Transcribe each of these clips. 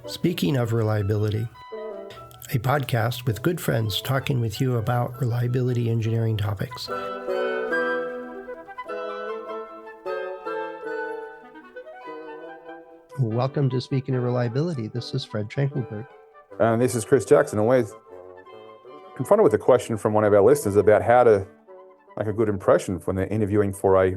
Speaking of reliability, a podcast with good friends talking with you about reliability engineering topics. Welcome to Speaking of Reliability. This is Fred Trankelberg. And this is Chris Jackson. And we're confronted with a question from one of our listeners about how to make a good impression when they're interviewing for a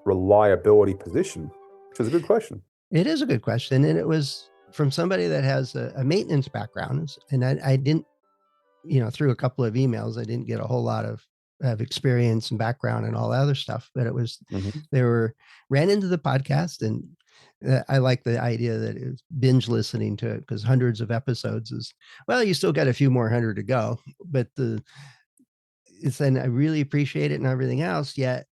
reliability position, which is a good question. It is a good question. And it was from somebody that has a maintenance background. And I didn't, through a couple of emails, I didn't get a whole lot of experience and background and all that other stuff. But it was, they ran into the podcast, and I like the idea that it was binge listening to it, because hundreds of episodes is, well, you still got a few more hundred to go, but and I really appreciate it and everything else. Yet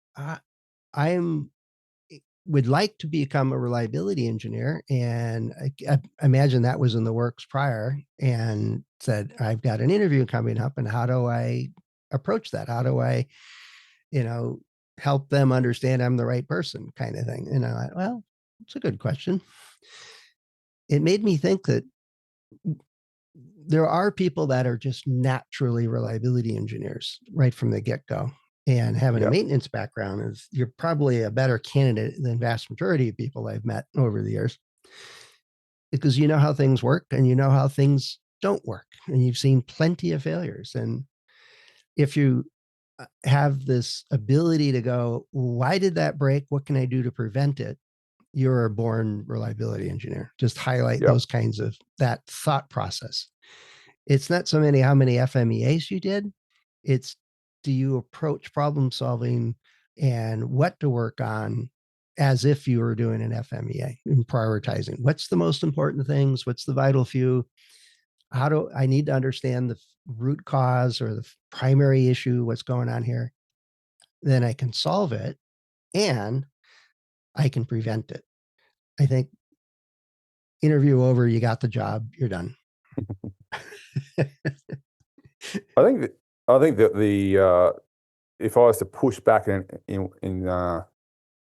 would like to become a reliability engineer. And I imagine that was in the works prior, and said, I've got an interview coming up, and how do I approach that? How do I, help them understand I'm the right person, kind of thing? And I'm like, well, it's a good question. It made me think that there are people that are just naturally reliability engineers right from the get-go. And having a maintenance background is, you're probably a better candidate than vast majority of people I've met over the years, because you know how things work and you know how things don't work, and you've seen plenty of failures. And if you have this ability to go, why did that break? What can I do to prevent it? You're a born reliability engineer. Just highlight those kinds of, that thought process. It's not so many how many FMEAs you did. It's, do you approach problem solving and what to work on as if you were doing an FMEA, and prioritizing what's the most important things, what's the vital few, how do I need to understand the root cause or the primary issue, what's going on here, then I can solve it and I can prevent it. I think interview over, you got the job, you're done. I think that the if I was to push back in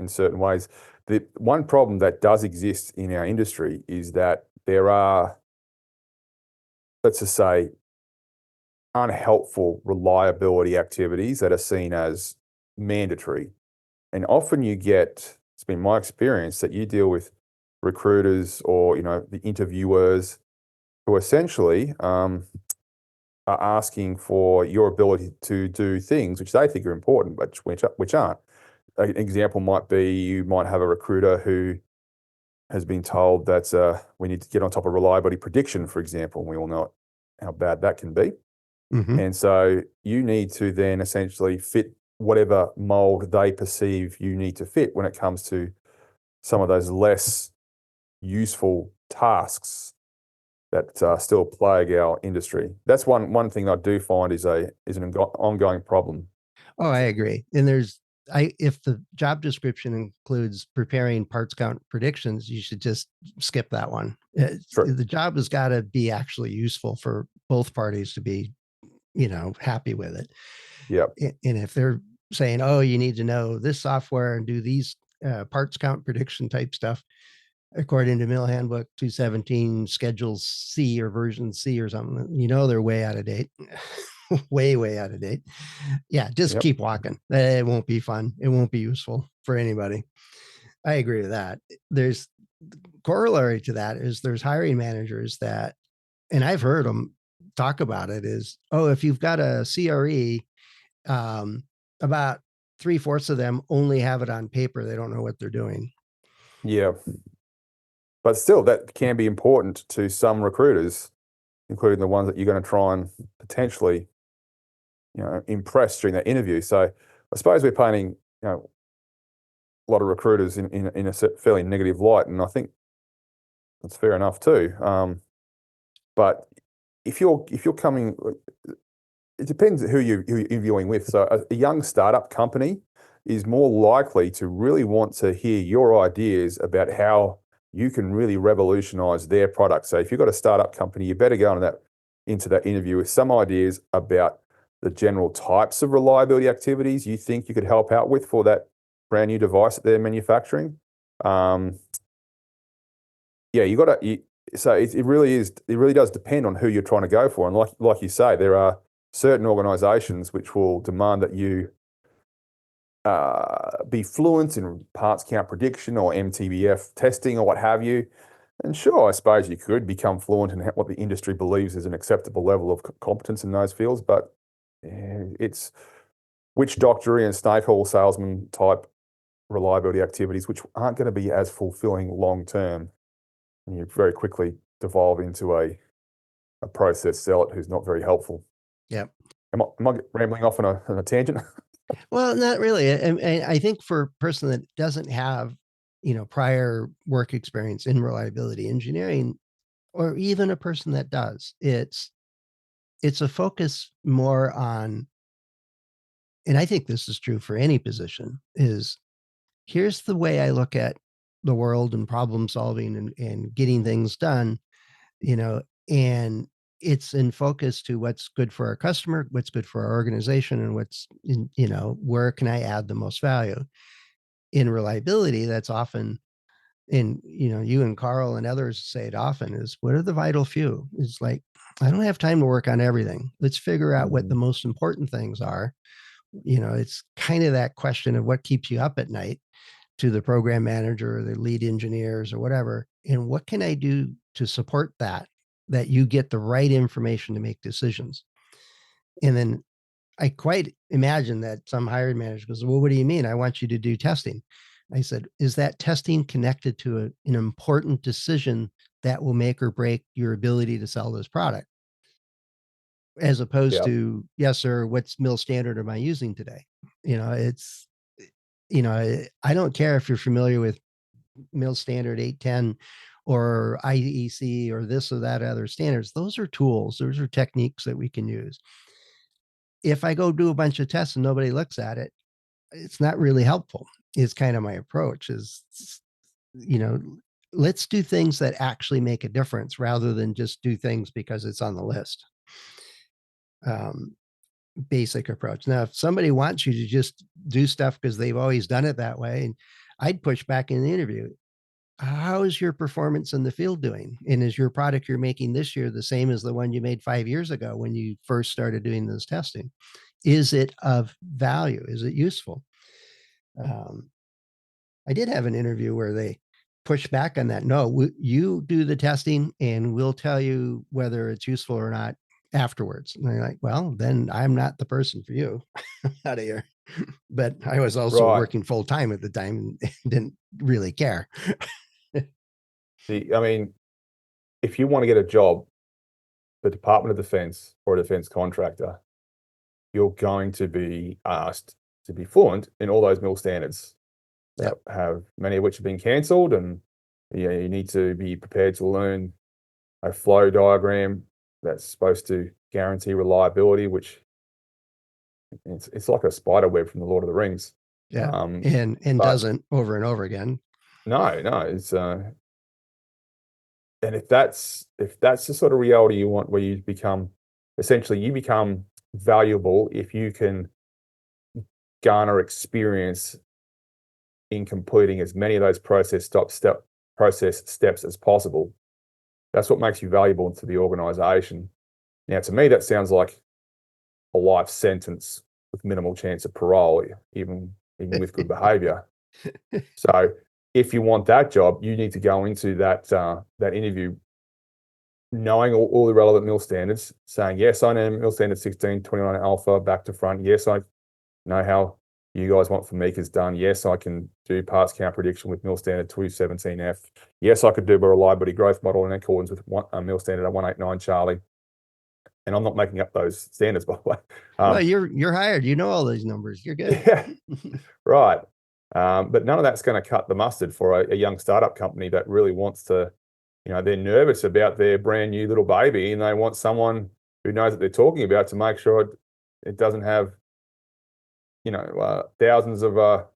certain ways, the one problem that does exist in our industry is that there are, let's just say, unhelpful reliability activities that are seen as mandatory. And often you get, it's been my experience, that you deal with recruiters or the interviewers who essentially are asking for your ability to do things which they think are important, but which aren't. An example might be, you might have a recruiter who has been told that we need to get on top of reliability prediction, for example, and we all know how bad that can be. And so you need to then essentially fit whatever mold they perceive you need to fit when it comes to some of those less useful tasks that still plague our industry. That's one thing I do find is an ongoing problem. Oh, I agree. And if the job description includes preparing parts count predictions, you should just skip that one. The job has got to be actually useful for both parties to be, happy with it. Yep. And if they're saying, oh, you need to know this software and do these parts count prediction type stuff, according to Mill Handbook 217, Schedule C or version C or something, they're way out of date. way out of date. Yeah, just keep walking. It won't be fun. It won't be useful for anybody. I agree with that. There's corollary to that is there's hiring managers that, and I've heard them talk about it, is, oh, if you've got a CRE, about 3/4 of them only have it on paper. They don't know what they're doing. Yeah. But still, that can be important to some recruiters, including the ones that you're going to try and potentially, impress during that interview. So I suppose we're painting, a lot of recruiters in a fairly negative light, and I think that's fair enough too. But if you're coming, it depends who you're interviewing with. So a young startup company is more likely to really want to hear your ideas about how you can really revolutionize their product. So if you've got a startup company, you better go into that interview with some ideas about the general types of reliability activities you think you could help out with for that brand new device that they're manufacturing. So it really is. It really does depend on who you're trying to go for. And like you say, there are certain organisations which will demand that you be fluent in parts count prediction or MTBF testing or what have you. And sure, I suppose you could become fluent in what the industry believes is an acceptable level of competence in those fields, but it's witch doctory and snake oil salesman type reliability activities, which aren't going to be as fulfilling long term. And you very quickly devolve into a process zealot who's not very helpful. Yeah. Am I rambling off on a tangent? Well, not really. I think for a person that doesn't have, prior work experience in reliability engineering, or even a person that does, it's a focus more on, and I think this is true for any position, is here's the way I look at the world and problem solving and getting things done, you know, and it's in focus to what's good for our customer, what's good for our organization, and what's in, where can I add the most value. In reliability, that's often, and you and Carl and others say it often, is what are the vital few? It's like, I don't have time to work on everything. Let's figure out what the Mhm. most important things are. It's kind of that question of what keeps you up at night to the program manager or the lead engineers or whatever. And what can I do to support that you get the right information to make decisions? And then I quite imagine that some hiring manager goes, well, what do you mean? I want you to do testing. I said, is that testing connected to an important decision that will make or break your ability to sell this product? As opposed Yeah. to, yes, sir, what's mill standard am I using today? It's, I don't care if you're familiar with mill standard 810 or IEC or this or that other standards. Those are tools, those are techniques that we can use. If I go do a bunch of tests and nobody looks at it, it's not really helpful. Is kind of my approach is, you know, let's do things that actually make a difference rather than just do things because it's on the list. Um, Basic approach. Now, if somebody wants you to just do stuff because they've always done it that way, and I'd push back in the interview, how is your performance in the field doing? And is your product you're making this year the same as the one you made 5 years ago when you first started doing this testing? Is it of value? Is it useful? Um, I did have an interview where they pushed back on that. No, you do the testing and we'll tell you whether it's useful or not afterwards. And they're like, well, then I'm not the person for you. Out of here. But I was also Right. working full time at the time and didn't really care. I mean, if you want to get a job, the Department of Defense or a defense contractor, you're going to be asked to be fluent in all those mill standards that Yep. have many of which have been cancelled, and you need to be prepared to learn a flow diagram that's supposed to guarantee reliability, which it's like a spider web from the Lord of the Rings. Yeah. Um, And but doesn't over and over again. no, it's and if that's the sort of reality you want, where you become valuable if you can garner experience in completing as many of those process steps as possible. That's what makes you valuable to the organization. Now, to me, that sounds like a life sentence with minimal chance of parole, even with good behavior. So, if you want that job, you need to go into that interview knowing all the relevant mill standards, saying, yes, I know mill standard 1629 alpha back to front. Yes, I know how you guys want Formica's done. Yes, I can do parts count prediction with mill standard 217F. Yes, I could do a reliability growth model in accordance with mill standard 189 Charlie. And I'm not making up those standards, by the way. Well, you're hired. You know all these numbers. You're good. Yeah, right. But none of that's going to cut the mustard for a young startup company that really wants to, they're nervous about their brand new little baby, and they want someone who knows what they're talking about to make sure it doesn't have, thousands of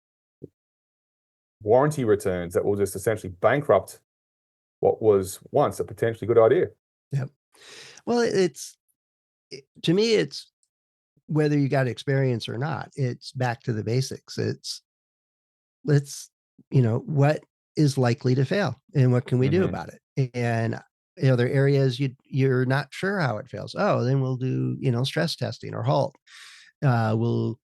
warranty returns that will just essentially bankrupt what was once a potentially good idea. Yep. Well, to me, it's whether you got experience or not, it's back to the basics. It's let's, what is likely to fail and what can we do Hmm. about it? And are there areas you're not sure how it fails? Oh, then we'll do, stress testing or halt. We'll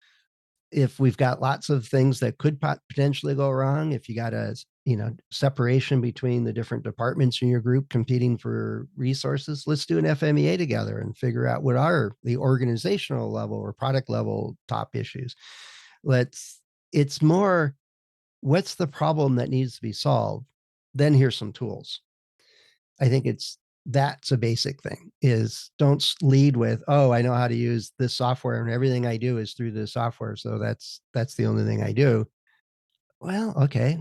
If we've got lots of things that could potentially go wrong, if you got a separation between the different departments in your group competing for resources, let's do an FMEA together and figure out what are the organizational level or product level top issues. Let's It's more, what's the problem that needs to be solved, then here's some tools. I think that's a basic thing. Is don't lead with, oh, I know how to use this software and everything I do is through this software, so that's the only thing I do. Well, okay,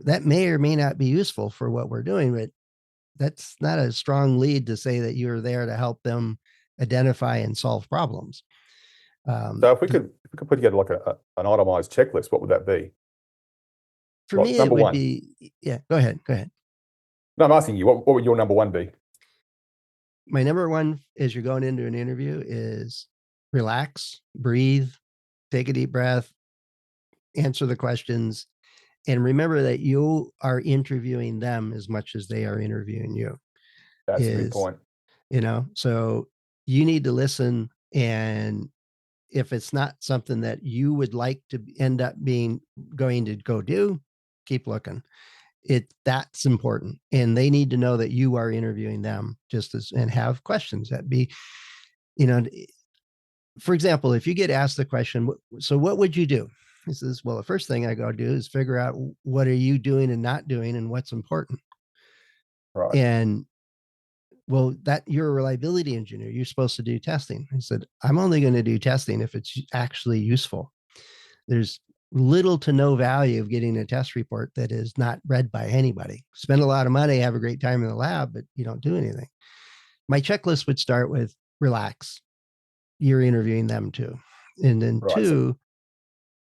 that may or may not be useful for what we're doing, but that's not a strong lead to say that you're there to help them identify and solve problems. So if we could put together like an itemized checklist, what would that be? For Like me, it number would one. be, yeah, go ahead. No, I'm asking you, what would your number one be? My number one as you're going into an interview is relax, breathe, take a deep breath, answer the questions, and remember that you are interviewing them as much as they are interviewing you. That's a good Is, point. so you need to listen, and if it's not something that you would like to end up being going to go do, keep looking. That's important, and they need to know that you are interviewing them just as, and have questions that be, you know for example, if you get asked the question, so what would you do? He says, well, the first thing I go do is figure out what are you doing and not doing and what's important. Right. And well, that you're a reliability engineer, you're supposed to do testing. I said, I'm only going to do testing if it's actually useful. There's little to no value of getting a test report that is not read by anybody. Spend a lot of money, have a great time in the lab, but you don't do anything. My checklist would start with relax. You're interviewing them too. And then Right. So, two,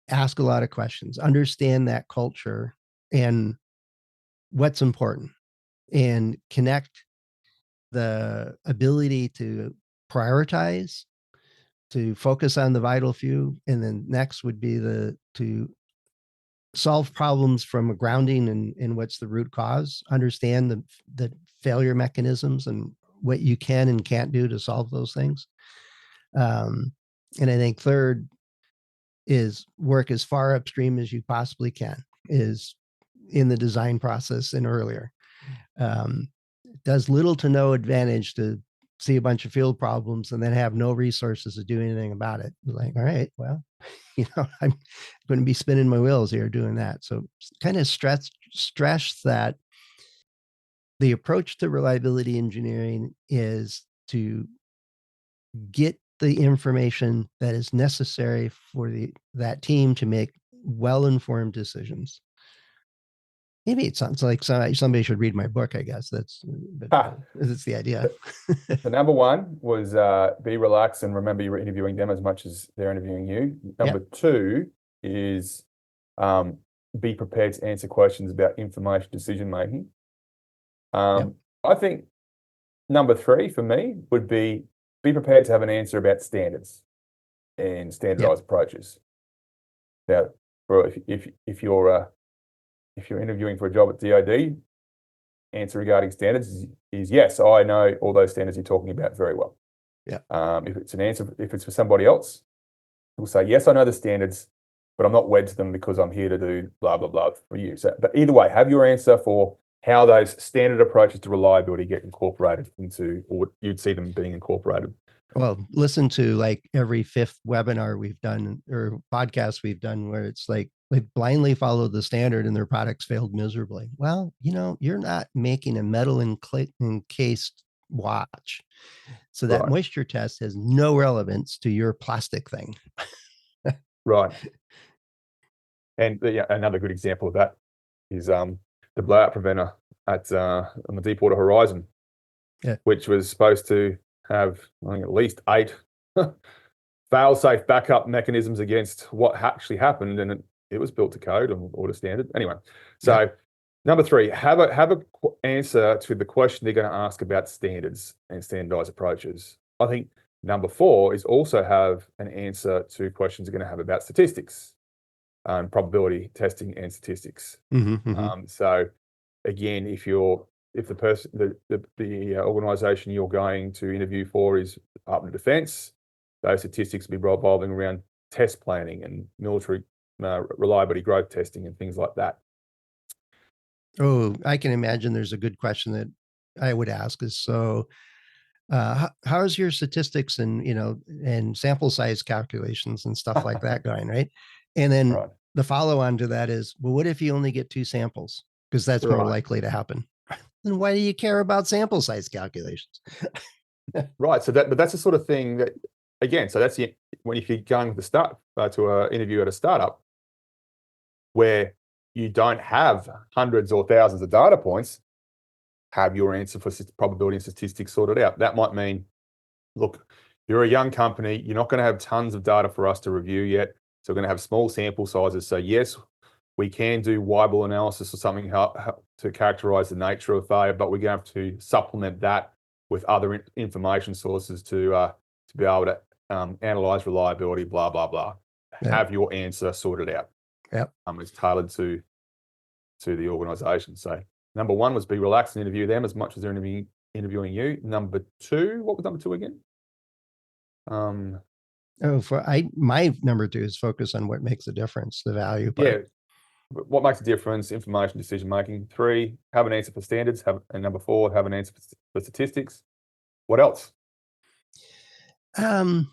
ask a lot of questions, understand that culture and what's important, and connect the ability to prioritize, to focus on the vital few. And then next would be the to solve problems from a grounding in what's the root cause, understand the failure mechanisms and what you can and can't do to solve those things. Um, and I think third is work as far upstream as you possibly can, is in the design process and earlier. It does little to no advantage to see a bunch of field problems and then have no resources to do anything about it. Like, all right, well, I'm going to be spinning my wheels here doing that. So kind of stress that the approach to reliability engineering is to get the information that is necessary for that team to make well-informed decisions. Maybe it sounds like somebody should read my book. I guess that's the idea. the number one was be relaxed and remember you're interviewing them as much as they're interviewing you. Yeah, Number two is um, be prepared to answer questions about information decision making. yeah, I think number three for me would be prepared to have an answer about standards and yeah, standardized approaches. Now, if you're interviewing for a job at DoD, answer regarding standards is yes, I know all those standards you're talking about very well. yeah. If it's for somebody else, we'll say yes, I know the standards, but I'm not wed to them because I'm here to do blah blah blah for you. So, but either way, have your answer for how those standard approaches to reliability get incorporated into, or you'd see them being incorporated. Well, listen to like every fifth webinar we've done or podcast we've done where it's like blindly follow the standard and their products failed miserably. Well, you're not making a metal encased watch. So that Right, moisture test has no relevance to your plastic thing. right. And yeah, another good example of that is the blowout preventer on the Deepwater Horizon, Yeah. which was supposed to have, I think, at least 8 fail-safe backup mechanisms against what actually happened, and it was built to code or to standard. Anyway, Yeah. so number three, have a answer to the question they're going to ask about standards and standardized approaches. I think number four is also have an answer to questions they're going to have about statistics, probability testing and statistics. Mm-hmm, mm-hmm. So again, if you're if the person, the organization you're going to interview for is Department of Defense, those statistics will be revolving around test planning and military reliability growth testing and things like that. Oh, I can imagine there's a good question that I would ask is, so how's your statistics and, and sample size calculations and stuff like that going, right? And then Right. the follow on to that is, well, what if you only get two samples? Because that's more Right. likely to happen. Then why do you care about sample size calculations? Right. But that's the sort of thing that, again, so that's the, when if you're going to start to an interview at a startup where you don't have hundreds or thousands of data points, have your answer for probability and statistics sorted out. That might mean, look, you're a young company, you're not going to have tons of data for us to review yet. So we're going to have small sample sizes. So yes, we can do Weibull analysis or something to characterize the nature of failure, but we're going to have to supplement that with other information sources to be able to analyze reliability, blah, blah, blah. Yep. Have your answer sorted out. Yep. It's tailored to the organization. So number one was be relaxed and interview them as much as they're interviewing you. Number two, what was number two again? My number two is focus on what makes a difference, the value Yeah, part. what makes a difference? Information decision making. Three, have an answer for standards. And number four, have an answer for statistics. What else? Um,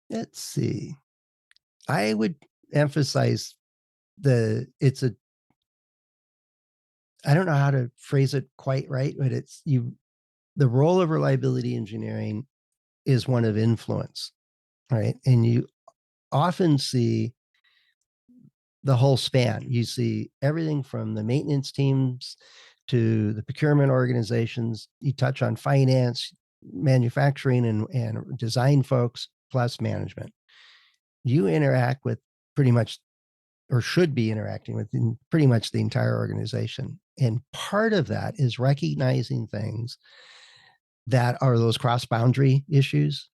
let's see. I would emphasize I don't know how to phrase it quite right, but the role of reliability engineering is one of influence, right? And you often see the whole span. You see everything from the maintenance teams to the procurement organizations. You touch on finance, manufacturing, and design folks, plus management. You interact with pretty much, or should be interacting with, pretty much the entire organization. And part of that is recognizing things that are those cross boundary issues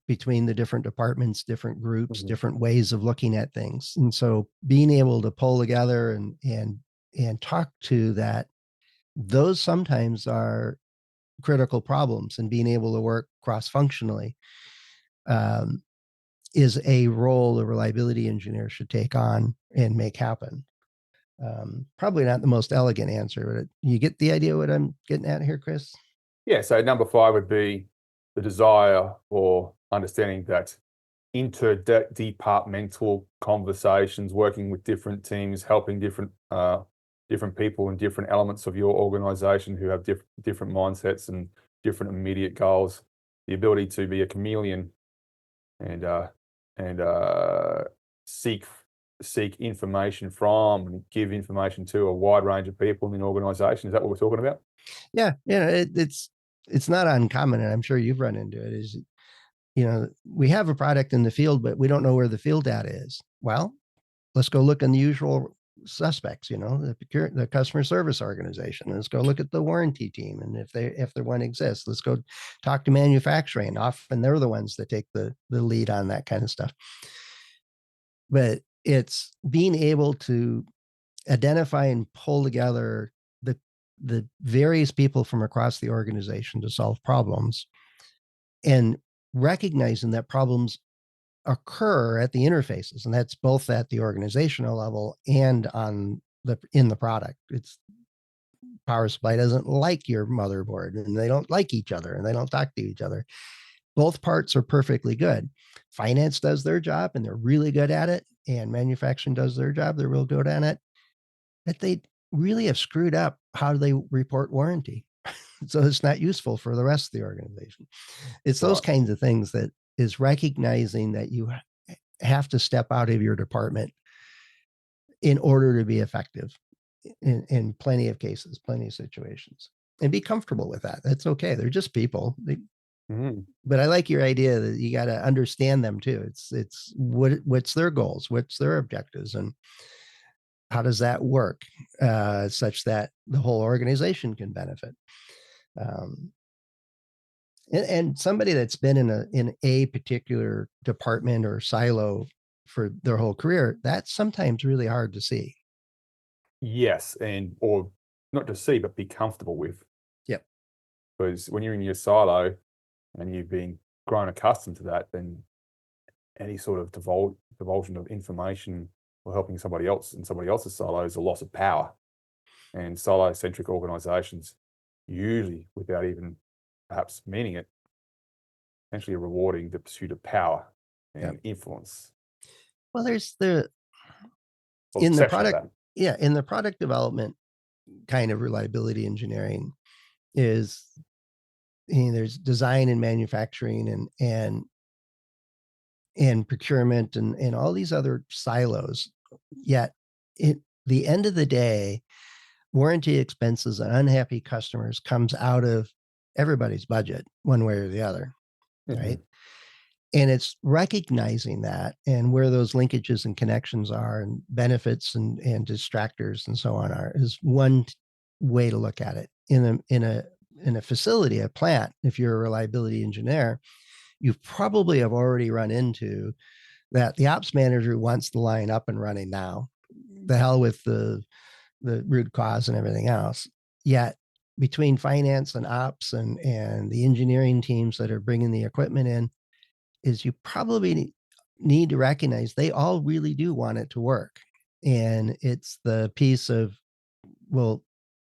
between the different departments, different groups, Mhm. different ways of looking at things. And so being able to pull together and talk to that, those sometimes are critical problems, and being able to work cross functionally um, is a role a reliability engineer should take on and make happen. Probably not the most elegant answer, but you get the idea what I'm getting at here, Chris? Yeah, so number five would be the desire or understanding that interdepartmental conversations, working with different teams, helping different people in different elements of your organization who have different mindsets and different immediate goals. The ability to be a chameleon and seek information from and give information to a wide range of people in an organization. Is that what we're talking about? Yeah, it's not uncommon, and I'm sure you've run into it. Is we have a product in the field, but we don't know where the field data is. Well, let's go look in the usual suspects. The customer service organization. Let's go look at the warranty team, and if there one exists, let's go talk to manufacturing. Often they're the ones that take the lead on that kind of stuff. But it's being able to identify and pull together the various people from across the organization to solve problems, and recognizing that problems occur at the interfaces, and that's both at the organizational level and in the product. It's power supply doesn't like your motherboard, and they don't like each other, and they don't talk to each other. Both parts are perfectly good. Finance does their job and they're really good at it, and manufacturing does their job, they're real good at it, but they really have screwed up how do they report warranty. So it's not useful for the rest of the organization. It's those Right. kinds of things that is recognizing that you have to step out of your department in order to be effective in plenty of cases, plenty of situations, and be comfortable with that. That's okay. They're just people. Mhm. But I like your idea that you got to understand them too. It's what's their goals, what's their objectives, and how does that work such that the whole organization can benefit. Um, and somebody that's been in a particular department or silo for their whole career, that's sometimes really hard to see. Yes, or not just see, but be comfortable with. Yep. Because when you're in your silo and you've been grown accustomed to that, then any sort of divulsion of information or helping somebody else in somebody else's silo is a loss of power. And silo-centric organizations, usually without even perhaps meaning it, essentially rewarding the pursuit of power Yep. and influence Well, there's the or the in the perception of product, that. yeah, in the product development kind of reliability engineering is, there's design and manufacturing and procurement and all these other silos. Yet, at the end of the day, warranty expenses and unhappy customers comes out of everybody's budget one way or the other, right? Mhm. And it's recognizing that and where those linkages and connections are and benefits and distractors and so on are is one way to look at it. In a facility, a plant, if you're a reliability engineer, you probably have already run into that the ops manager wants the line up and running now. The hell with the root cause and everything else. Yet between finance and ops and the engineering teams that are bringing the equipment in, is you probably need to recognize they all really do want it to work. And it's the piece of, well,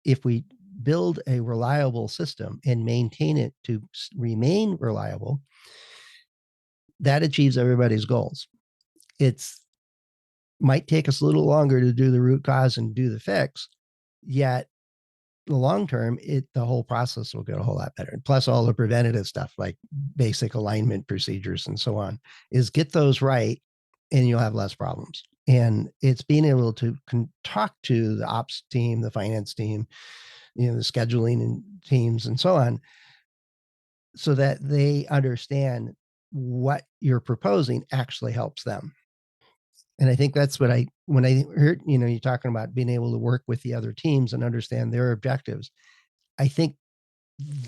if we build a reliable system and maintain it to remain reliable, that achieves everybody's goals. It's might take us a little longer to do the root cause and do the fix, yet the long term, the whole process will get a whole lot better. Plus, all the preventative stuff like basic alignment procedures and so on is get those right, and you'll have less problems. And it's being able to talk to the ops team, the finance team, the scheduling and teams, and so on, so that they understand what you're proposing actually helps them. And I think that's what when I heard, you talking about being able to work with the other teams and understand their objectives. I think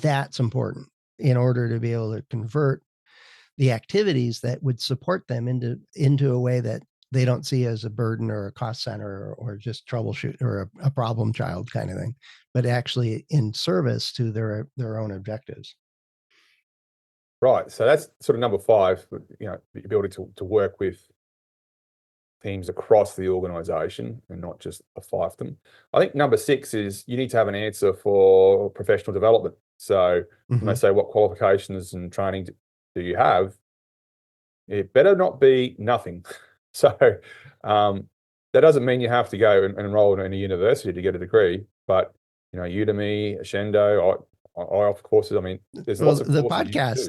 that's important in order to be able to convert the activities that would support them into a way that they don't see as a burden or a cost center or just troubleshoot or a problem child kind of thing, but actually in service to their own objectives. Right. So that's sort of number five, the ability to work with teams across the organization and not just a fiefdom. I think number six is you need to have an answer for professional development. So when they Hmm. say what qualifications and training do you have, it better not be nothing. So that doesn't mean you have to go and enroll in a university to get a degree, but Udemy, Ascendo, I offer courses. I mean, there's Well, lots of the courses you can podcast,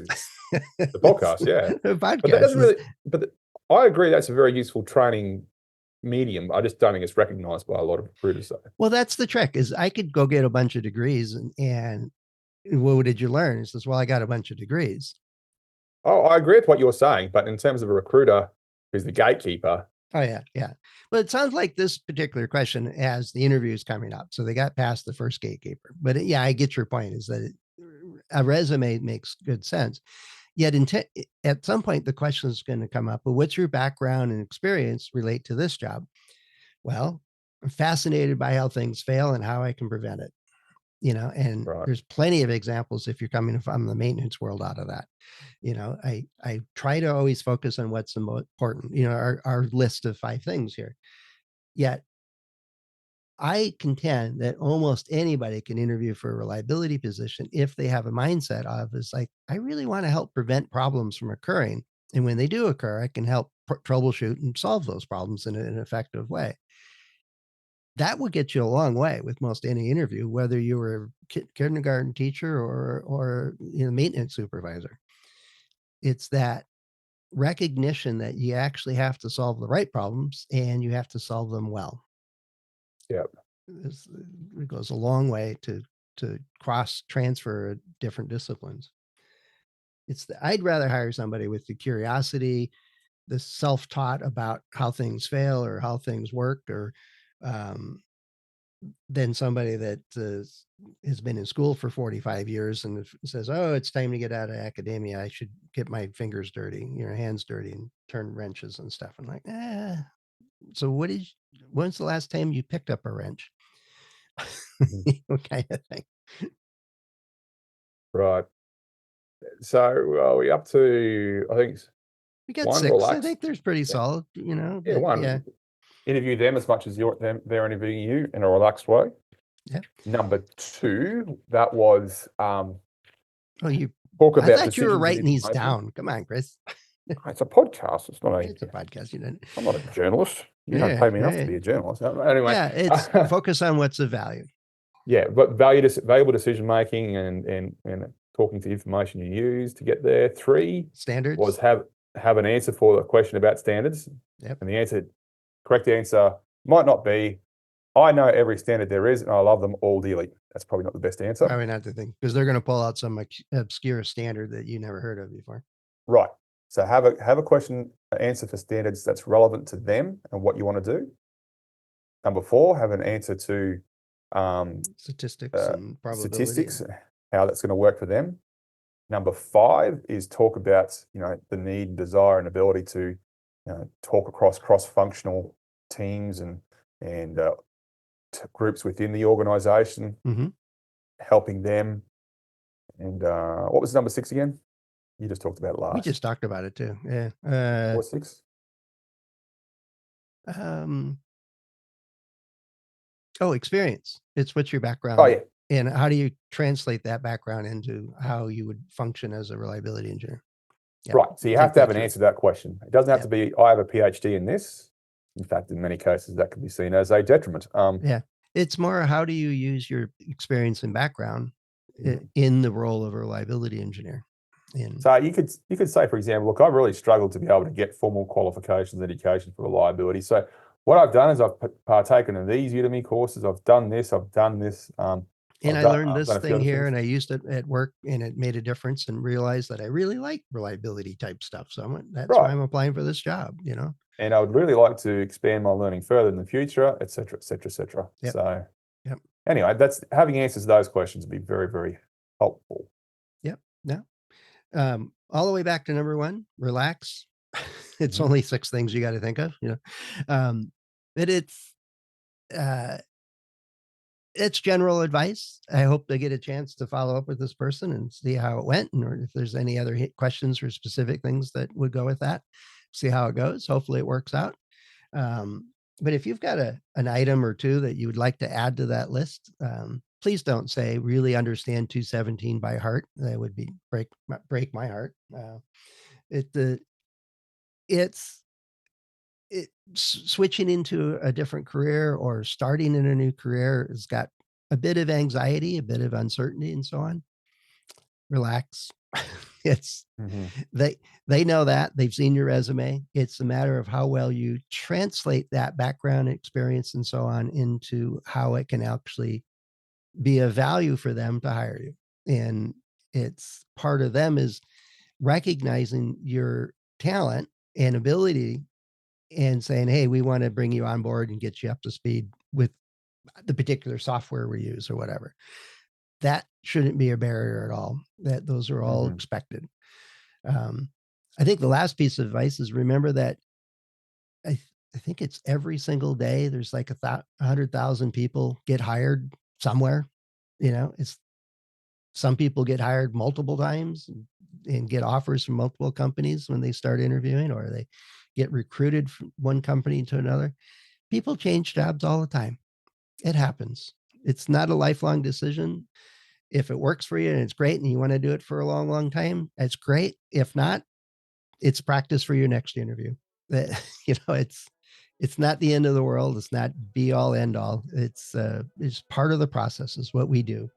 do. The podcast, yeah. the But that podcast doesn't is, really but I agree that's a very useful training medium. I just don't think it's recognized by a lot of recruiters, though. well, that's the trick is I could go get a bunch of degrees and what did you learn? He says, well, I got a bunch of degrees. Oh, I agree with what you're saying, but in terms of a recruiter who's the gatekeeper. Oh yeah, yeah. But it sounds like this particular question as the interview is coming up. So they got past the first gatekeeper. But yeah, I get your point is that a resume makes good sense. Yet at some point the question is going to come up, well, what's your background and experience relate to this job? Well, I'm fascinated by how things fail and how I can prevent it. And Right. there's plenty of examples if you're coming from the maintenance world out of that. I try to always focus on what's the most important, our list of 5 things here. Yet I contend that almost anybody can interview for a reliability position if they have a mindset of is like, I really want to help prevent problems from occurring. And when they do occur, I can help troubleshoot and solve those problems in an effective way. That would get you a long way with most any interview, whether you were a kindergarten teacher or maintenance supervisor. It's that recognition that you actually have to solve the right problems and you have to solve them well. Yeah. It goes a long way to cross transfer different disciplines. I'd rather hire somebody with the curiosity, the self-taught about how things fail or how things work, or um, than somebody that has been in school for 45 years and says, "Oh, it's time to get out of academia. I should get my fingers dirty, hands dirty, and turn wrenches and stuff." I'm like, so when's the last time you picked up a wrench? Mhm. kind of thing. Right. So, are we up to, I think, We got one, 6. I relax. think there's pretty Yeah, solid, you know, yeah, but yeah, one, interview them as much as they're interviewing you in a relaxed way. yeah. Number two, that was Oh, talk I about thought you were decisions and writing these information. down. Come on, Chris. It's a podcast. It's not a. It's a podcast, you know. I'm not a journalist. You don't Yeah, pay me enough to yeah. be a journalist. Anyway, Yeah, it's focus on what's of value. yeah, but valuable decision making and talking to information you use to get there. Three was Standards. have an answer for the question about standards, Yep. and the correct answer might not be I know every standard there is and I love them all dearly. That's probably not the best answer. Probably not the thing because they're going to pull out some obscure standard that you never heard of before. Right. So have a question answer for standards that's relevant to them and what you want to do. Number four, have an answer to Statistics and probability. statistics, how that's going to work for them. Number five is talk about the need, desire, and ability to talk across cross-functional teams and groups within the organization, Mm-hmm. helping them. And what was number six again? You just talked about it We last. just talked about it too. Yeah. What was six? Um, experience. It's what's your Oh background yeah, and how do you translate that background into how you would function as a reliability engineer? Yep. right. So you have Think to have that an through. answer to that question. It doesn't have to Yep. be I have a PhD in this. In fact, in many cases, that can be seen as a detriment. Yeah. It's more how do you use your experience and background Mhm. in the role of a reliability engineer? And So you could say, for example, look, I've really struggled to be able to get formal qualifications, education for reliability. So what I've done is I've partaken in these Udemy courses. I've done this. I've done this. and I've I done learned I've this done a few thing other here things. and I used it at work and it made a difference and realized that I really like reliability type stuff. So that's why Right. I'm applying for this job, you know? And I would really like to expand my learning further in the future, et cetera, et cetera, et cetera. Yep. So Yep. anyway, that's having answers to those questions would be very, very helpful. Yep. No. All the way back to number one, relax. It's Mhm. only 6 things you got to think of, you know. But uh, it's general advice. I hope they get a chance to follow up with this person and see how it went, and or if there's any other questions or specific things that would go with that. See how it goes. Hopefully, it works out. But if you've got an item or two that you would like to add to that list, please don't say really understand 217 by heart. That would be break my heart. It the it's switching into a different career or starting in a new career has got a bit of anxiety, a bit of uncertainty, and so on. Relax. it's Mhm. they they know that they've seen your resume. It's a matter of how well you translate that background experience and so on into how it can actually be a value for them to hire you. And it's part of them is recognizing your talent and ability and saying, hey, we want to bring you on board and get you up to speed with the particular software we use or whatever. That shouldn't be a barrier at all. That those are all Mhm. expected. Um, I think the last piece of advice is remember that I think it's every single day there's like 100,000 people get hired somewhere. You know, it's some people get hired multiple times and get offers from multiple companies when they start interviewing, or they get recruited from one company to another. People change jobs all the time. It happens. It's not a lifelong decision. If it works for you and it's great and you want to do it for a long, long time, it's great. If not, it's practice for your next interview. That it's not the end of the world. It's not be all end all. It's part of the process. Is what we do.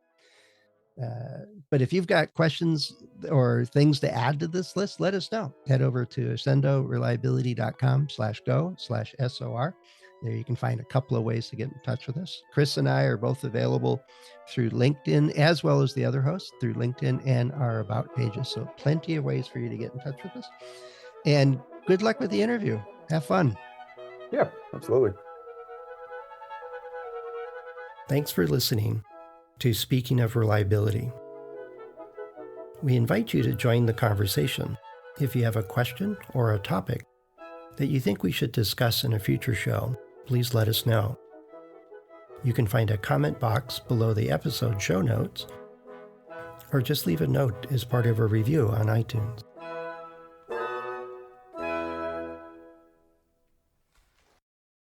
But if you've got questions or things to add to this list, let us know. Head over to ascendoreliability.com/go/SOR. There you can find a couple of ways to get in touch with us. Chris and I are both available through LinkedIn as well as the other hosts through LinkedIn and our About pages. So plenty of ways for you to get in touch with us. And good luck with the interview. Have fun. Yeah, absolutely. Thanks for listening to Speaking of Reliability. We invite you to join the conversation. If you have a question or a topic that you think we should discuss in a future show, please let us know. You can find a comment box below the episode show notes, or just leave a note as part of a review on iTunes.